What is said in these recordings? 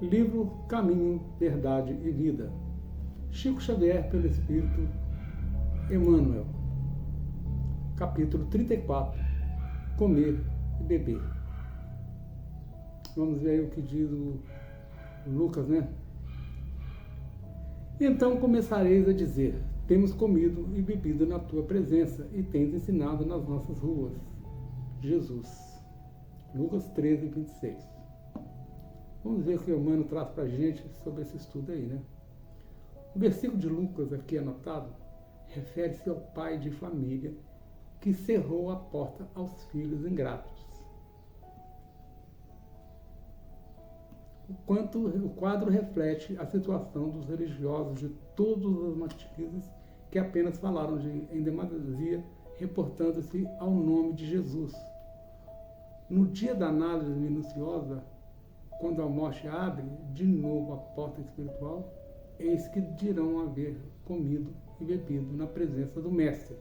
Livro Caminho, Verdade e Vida. Chico Xavier pelo Espírito Emmanuel. Capítulo 34. Comer e beber. Vamos ver aí o que diz o Lucas, né? Então começareis a dizer: temos comido e bebido na tua presença e tens ensinado nas nossas ruas. Jesus. Lucas 13, 26. Vamos ver o que o Emmanuel traz para a gente sobre esse estudo aí, né? O versículo de Lucas aqui anotado refere-se ao pai de família que cerrou a porta aos filhos ingratos. O quadro reflete a situação dos religiosos de todas as matrizes que apenas falaram em demasia, reportando-se ao nome de Jesus. No dia da análise minuciosa, quando a morte abre de novo a porta espiritual, eis que dirão haver comido e bebido na presença do Mestre,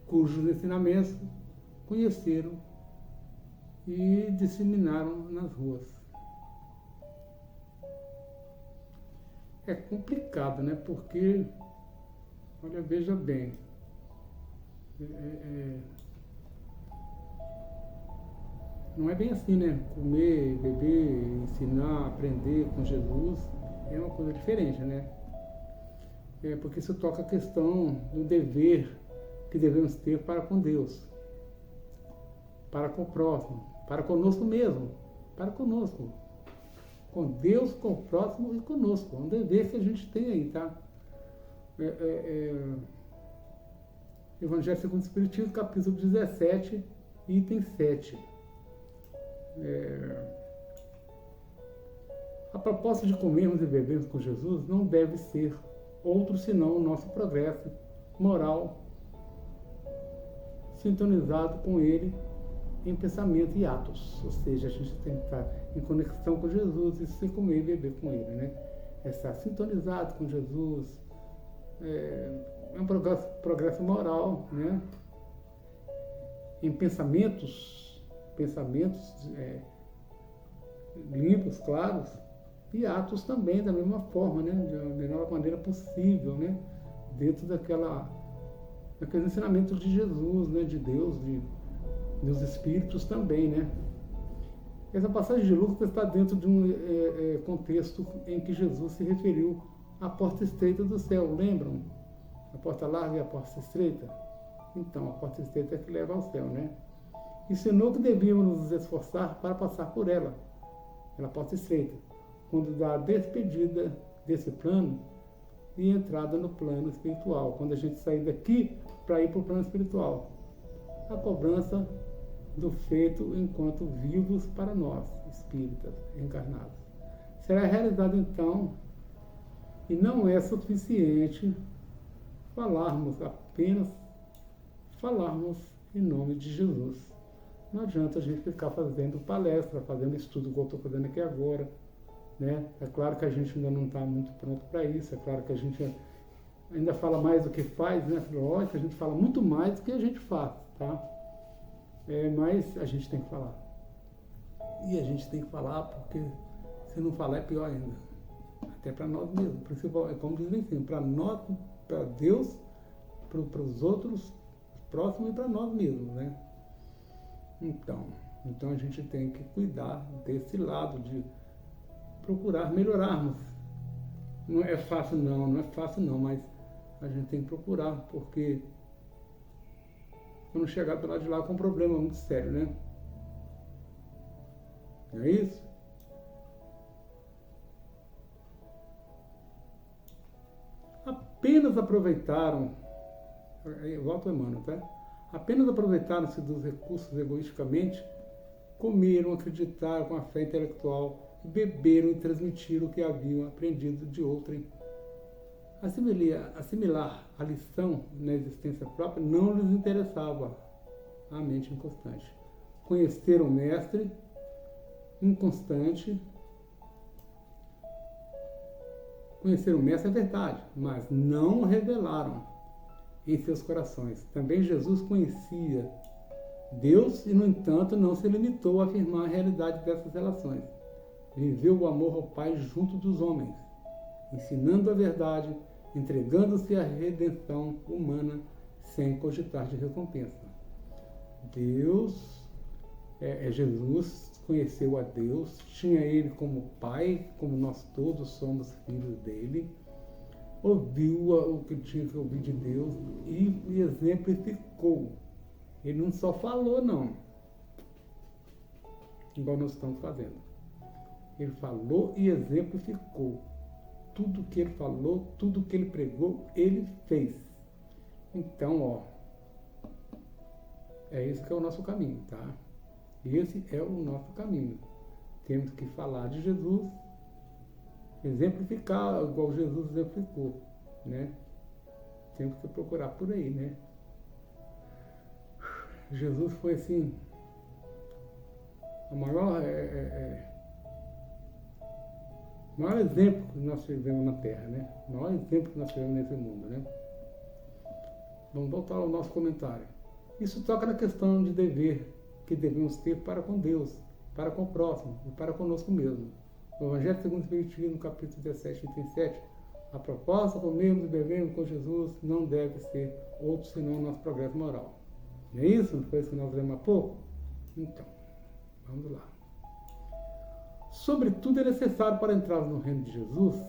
cujos ensinamentos conheceram e disseminaram nas ruas. É complicado, né? Porque, olha, veja bem, não é bem assim, né? Comer, beber, ensinar, aprender com Jesus é uma coisa diferente, né? Porque isso toca a questão do dever que devemos ter para com Deus, para com o próximo, para conosco mesmo, para conosco. Com Deus, com o próximo e conosco. É um dever que a gente tem aí, tá? Evangelho segundo o Espiritismo, capítulo 17, item 7. A proposta de comermos e bebermos com Jesus não deve ser outro senão o nosso progresso moral, sintonizado com Ele em pensamento e atos. Ou seja, a gente tem que estar em conexão com Jesus e se comer e beber com Ele, né? Estar sintonizado com Jesus é um progresso moral, né? Em pensamentos limpos, claros, e atos também da mesma forma, né? Da melhor maneira possível, né? Dentro daqueles ensinamentos de Jesus, né? De Deus, dos Espíritos também, né? Essa passagem de Lucas está dentro de um contexto em que Jesus se referiu à porta estreita do céu, lembram? A porta larga e a porta estreita? Então, a porta estreita é que leva ao céu, né? Ensinou que devíamos nos esforçar para passar por ela, pela porta estreita, quando dá a despedida desse plano e entrada no plano espiritual, quando a gente sair daqui para ir para o plano espiritual. A cobrança do feito enquanto vivos para nós, espíritas encarnados. Será realizado então, e não é suficiente falarmos em nome de Jesus. Não adianta a gente ficar fazendo palestra, fazendo estudo, igual eu estou fazendo aqui agora, né? É claro que a gente ainda não está muito pronto para isso, é claro que a gente ainda fala mais do que faz, né? Lógico, a gente fala muito mais do que a gente faz, tá? Mas a gente tem que falar. E a gente tem que falar porque se não falar é pior ainda. Até para nós mesmos. Principal, como dizem assim, para nós, para Deus, para os outros, próximos e para nós mesmos, né? Então a gente tem que cuidar desse lado de procurar melhorarmos. Não é fácil não, mas a gente tem que procurar, porque quando chegar do lado de lá com um problema muito sério, né? Não é isso? Apenas aproveitaram, volta Emmanuel, tá? Apenas aproveitaram-se dos recursos egoisticamente, comeram, acreditaram com a fé intelectual, beberam e transmitiram o que haviam aprendido de outrem. Assimilar a lição na existência própria não lhes interessava a mente inconstante. Conhecer o mestre inconstante. Conhecer o mestre é verdade, mas não o revelaram em seus corações. Também Jesus conhecia Deus e, no entanto, não se limitou a afirmar a realidade dessas relações. viveu o amor ao Pai junto dos homens, ensinando a verdade, entregando-se à redenção humana sem cogitar de recompensa. Jesus conheceu a Deus, tinha Ele como Pai, como nós todos somos filhos dele, ouviu o que tinha que ouvir de Deus e exemplificou. Ele não só falou, não, igual nós estamos fazendo. Ele falou e exemplificou. Tudo que ele falou, tudo que ele pregou, ele fez. Então, ó, é esse que é o nosso caminho, tá? Esse é o nosso caminho. Temos que falar de Jesus, exemplificar igual Jesus exemplificou, né? Temos que procurar por aí, né? Jesus foi assim, o maior exemplo que nós tivemos na Terra, né? O maior exemplo que nós tivemos nesse mundo, né? Vamos voltar ao nosso comentário. Isso toca na questão de dever que devemos ter para com Deus, para com o próximo e para conosco mesmo. No Evangelho segundo o Espiritismo, no capítulo 17, item 7, a proposta, comemos e bebemos com Jesus não deve ser outro senão o nosso progresso moral. Não é isso? Não foi isso que nós lemos há pouco? Então, vamos lá. Sobretudo é necessário para entrar no reino de Jesus,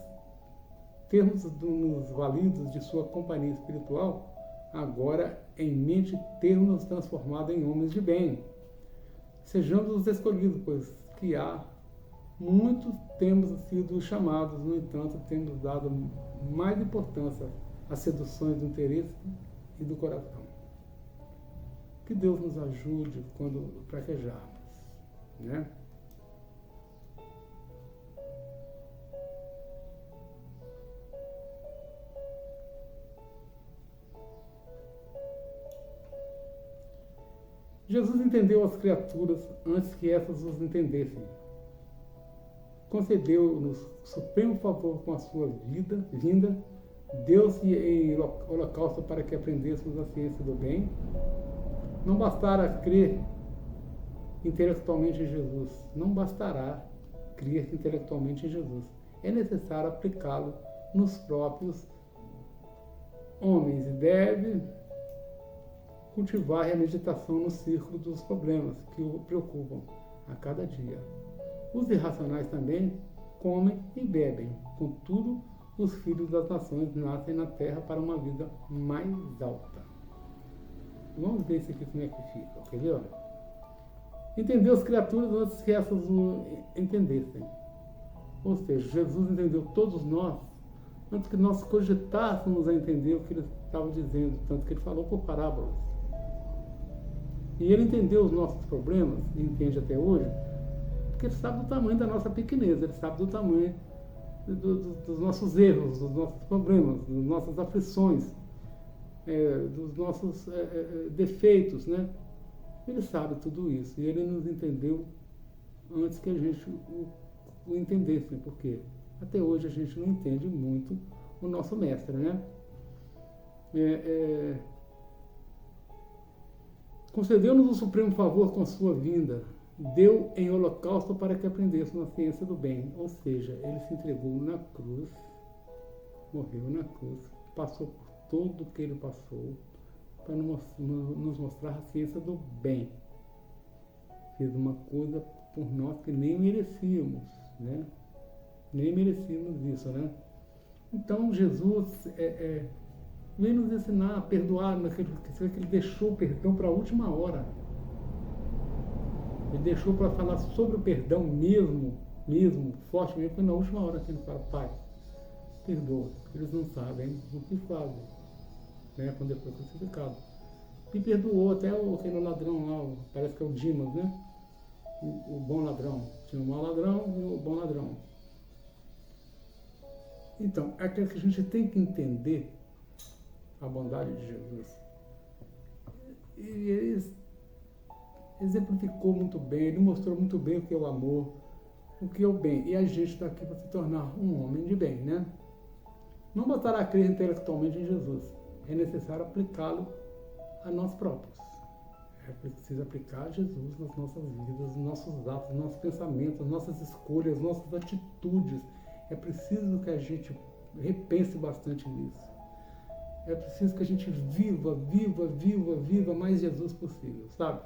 termos nos validos de sua companhia espiritual, agora em mente termos nos transformado em homens de bem. Sejamos os escolhidos, pois que há muitos temos sido chamados, no entanto, temos dado mais importância às seduções do interesse e do coração. Que Deus nos ajude quando fraquejarmos, né? Jesus entendeu as criaturas antes que essas os entendessem. Concedeu-nos supremo favor com a sua vinda, deu-se em holocausto para que aprendêssemos a ciência do bem. Não bastará crer intelectualmente em Jesus. Não bastará crer intelectualmente em Jesus. É necessário aplicá-lo nos próprios homens e deve cultivar a meditação no círculo dos problemas que o preocupam a cada dia. Os irracionais também comem e bebem. Contudo, os filhos das nações nascem na terra para uma vida mais alta. Vamos ver isso aqui como é que fica, quer ver? Entendeu as criaturas antes que essas o entendessem. Ou seja, Jesus entendeu todos nós antes que nós cogitássemos a entender o que ele estava dizendo, tanto que ele falou por parábolas. E ele entendeu os nossos problemas, e entende até hoje, porque ele sabe do tamanho da nossa pequenez, ele sabe do tamanho dos nossos erros, dos nossos problemas, das nossas aflições, dos nossos defeitos, né? Ele sabe tudo isso, e ele nos entendeu antes que a gente o entendesse, porque até hoje a gente não entende muito o nosso mestre, né? Concedeu-nos o supremo favor com a sua vinda, deu em holocausto para que aprendêssemos a ciência do bem, ou seja, ele se entregou na cruz, morreu na cruz, passou por tudo o que ele passou para nos mostrar a ciência do bem. Fez uma coisa por nós que nem merecíamos, né? Nem merecíamos isso, né? Então Jesus vem nos ensinar a perdoar, que ele deixou o perdão para a última hora. Ele deixou para falar sobre o perdão mesmo, fortemente, foi na última hora que ele fala: Pai, perdoa, eles não sabem o que fazem, né, quando ele foi crucificado. E perdoou até aquele ladrão lá, parece que é o Dimas, né? O bom ladrão. Tinha o mau ladrão e o bom ladrão. Então, é que a gente tem que entender a bondade de Jesus. E ele exemplificou muito bem, ele mostrou muito bem o que é o amor, o que é o bem. E a gente está aqui para se tornar um homem de bem, né? Não bastará crer intelectualmente em Jesus. É necessário aplicá-lo a nós próprios. É preciso aplicar Jesus nas nossas vidas, nos nossos atos, nos nossos pensamentos, nas nossas escolhas, nas nossas atitudes. É preciso que a gente repense bastante nisso. É preciso que a gente viva mais Jesus possível, sabe?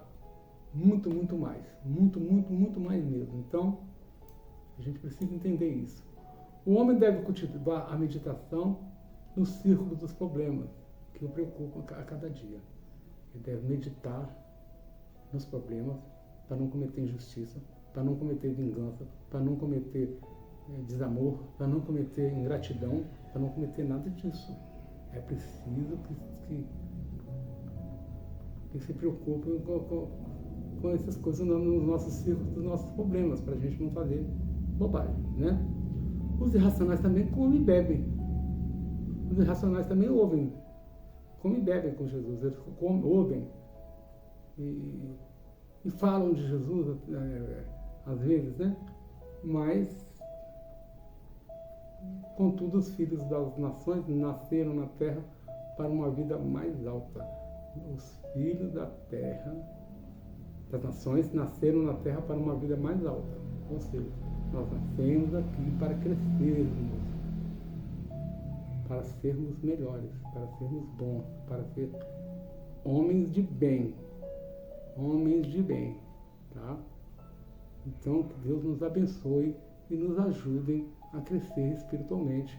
Muito, muito mais. Muito mais mesmo. Então, a gente precisa entender isso. O homem deve cultivar a meditação no círculo dos problemas que o preocupam a cada dia. Ele deve meditar nos problemas para não cometer injustiça, para não cometer vingança, para não cometer desamor, para não cometer ingratidão, para não cometer nada disso. É preciso que se preocupe com essas coisas nos nossos círculos, dos nossos problemas, para a gente não fazer bobagem, né? Os irracionais também comem e bebem. Os irracionais também ouvem, comem e bebem com Jesus. Eles ouvem e falam de Jesus, às vezes, né? Mas, contudo, os filhos das nações nasceram na terra para uma vida mais alta. Os filhos da terra, das nações, nasceram na terra para uma vida mais alta. Ou seja, nós nascemos aqui para crescermos, para sermos melhores, para sermos bons, para ser homens de bem. Homens de bem, tá? Então, que Deus nos abençoe e nos ajude a crescer espiritualmente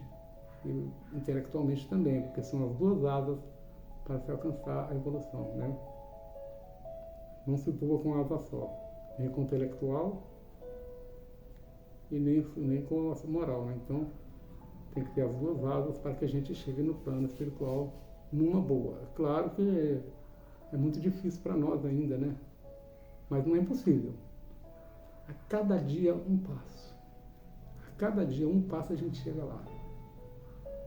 e intelectualmente também, porque são as duas asas para se alcançar a evolução, né? Não se voa com asa só, nem com o intelectual e nem com a moral, né? Então, tem que ter as duas asas para que a gente chegue no plano espiritual numa boa. É claro que é muito difícil para nós ainda, né? Mas não é impossível. A cada dia um passo. A cada dia um passo a gente chega lá.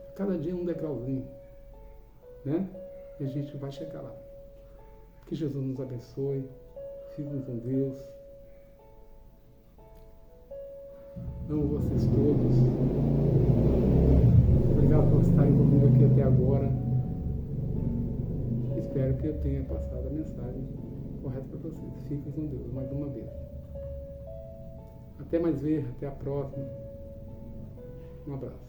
A cada dia um degrauzinho, né? E a gente vai chegar lá. Que Jesus nos abençoe. Fiquem com Deus. Amo vocês todos. Obrigado por estarem comigo aqui até agora. Espero que eu tenha passado a mensagem correta para vocês. Fiquem com Deus mais uma vez. Até mais ver, até a próxima. Um abraço.